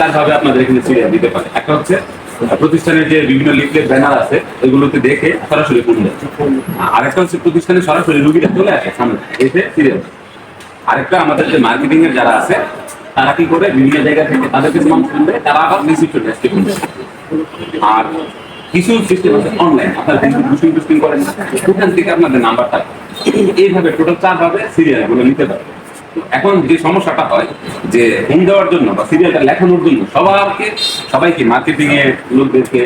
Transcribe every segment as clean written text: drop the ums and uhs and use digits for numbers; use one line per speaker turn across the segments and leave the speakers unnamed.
চারভাবে আপনাদের এখানে সিরিয়াল দিতে পারে। একটা হচ্ছে প্রতিষ্ঠানের যে বিভিন্ন লিফলেট ব্যানার আছে এগুলোতে দেখে সরাসরি ফোন দেয়। আরেকটা হচ্ছে প্রতিষ্ঠানে সরাসরি রুগীরা চলে আসে সামনে এসে সিরিয়াল। আরেকটা আমাদের যে মার্কেটিং এর যারা আছে তারা কি করে বিভিন্ন জায়গা থেকে তাদের কিছু মানুষ ফোন দেয়, তারা আবার রিসিভ করে আসতে ফোন দেয়। আর কিছু সিস্টেম আছে অনলাইন, আপনারা বুকিং টুকিং করেন ওখান থেকে আপনাদের নাম্বারটা এইভাবে টোটাল চারভাবে সিরিয়াল গুলো নিতে পারে। এখন যে সমস্যাটা হয় যে ফোন দেওয়ার জন্য বা সিরিয়ালটা লেখানোর জন্য সবাইকে মার্কেটিং এর লোকদেরকে,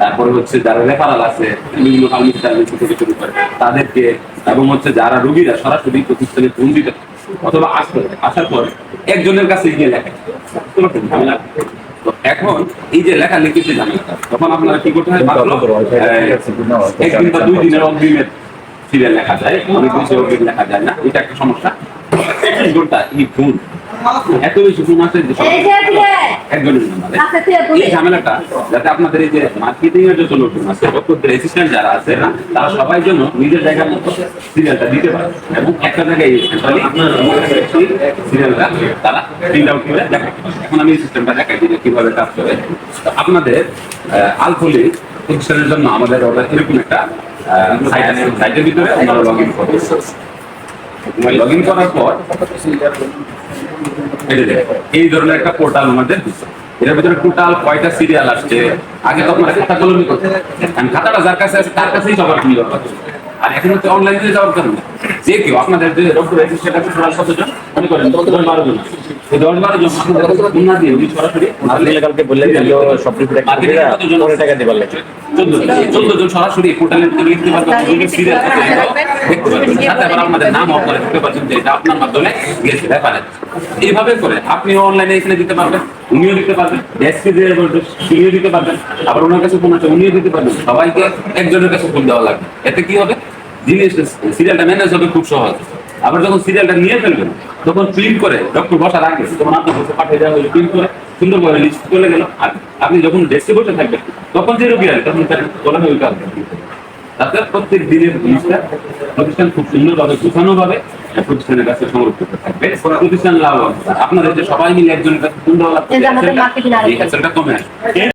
তারপরে হচ্ছে যারা রেফারাল আছে বিভিন্ন ফার্মেসি টার্মেসি থেকে শুরু করে তাদেরকে, এবং হচ্ছে যারা রোগীরা সরাসরি প্রতিষ্ঠানে ফোন দিতে অথবা আসার পর একজনের কাছে গিয়ে লেখা ঝামেলা। তো এখন এই যে লেখা লিখিতে ঝামেলা, তখন আপনারা কি করতে হয়, মাত্র একদিন বা 2 দিনের অগ্রিমের সিরিয়াল লেখা যায়, অনেক বেশি অগ্রিম লেখা যায় না, এটা একটা সমস্যা। এই ফোন এত বেশি ফোন আছে যে একজনের এই ঝামেলাটা যাতে আপনাদের এই যে মার্কেটিং এর যত লোকজন আছে, ডক্টরদের অ্যাসিস্ট্যান্ট যারা আছে না, তারা সবাই জন্য নিজের জায়গার মতো সিরিয়ালটা দিতে পারে এবং একটা জায়গায় সিরিয়ালটা তারা প্রিন্ট আউট করে দেখায়। এখন আমি এই সিস্টেমটা দেখাই দিই কিভাবে কাজ করে। আপনাদের আলফলি প্রতিষ্ঠানের জন্য আমাদের এরকম একটা সাইটের ভিতরে আপনারা লগ ইন করবেন। লগ ইন করার পর এই ধরনের একটা পোর্টাল আমাদের দিচ্ছে। এর ভিতরে টোটাল কয়টা সিরিয়াল আসছে, আগে তো আপনারা খাতা কলমই করতেন, খাতাটা যার কাছে আছে তার কাছেই সবার ক্লিয়ার হবে। আর এখন হচ্ছে অনলাইনে যাওয়ার কারণে যে কেউ আপনাদের যে ডক্টর রেজিস্ট্রেট আছে টোটাল কতজন মনে করেন 10-12 জন, এই 10-12 জন আপনাদের না দিয়ে উনি সরাসরি
কালকে বললেন সব টাকা দিবার লাগে
14 জন সরাসরি পোর্টালের ভিতরে লিখতে পারবেন, সিরিয়াল দেখতে পারবেন, সাথে আবার আপনাদের নাম আপনারা দেখতে পাচ্ছেন যে এটা আপনার মাধ্যমে গেছে রেফারেন্স। এইভাবে করে আপনি অনলাইনে এখানে দিতে পারবেন, উনিও দিতে পারবেন, ডেস্কে দিয়ে উনিও দিতে পারবেন, আবার ওনার কাছে ফোন আছে উনিও দিতে পারবেন। সবাইকে একজনের কাছে ফোন দেওয়া লাগবে। এতে কি হবে, জিনিস সিরিয়ালটা ম্যানেজ হবে খুব সহজ। আবার যখন সিরিয়ালটা নিয়ে ফেলবেন তখন প্রিন্ট করে ডক্টর বসার আগে তখন আপনার কাছে পাঠিয়ে দেওয়া হলো, প্রিন্ট করে সুন্দরভাবে লিস্ট চলে গেল। আর আপনি যখন ডেস্কে বসে থাকবেন তখন যে রোগী আসবে তখন বলা হয়ে যাবে। তাতে প্রত্যেক দিনের জিনিসটা প্রতিষ্ঠান খুব সুন্দরভাবে গুছানোভাবে প্রতিষ্ঠানের কাছে সংরক্ষিত থাকবে, প্রতিষ্ঠান লাভবান। আপনাদের যে সবাই মিলে একজনের কাছে ফোন দেওয়া লাগবে এই কমে আসবে।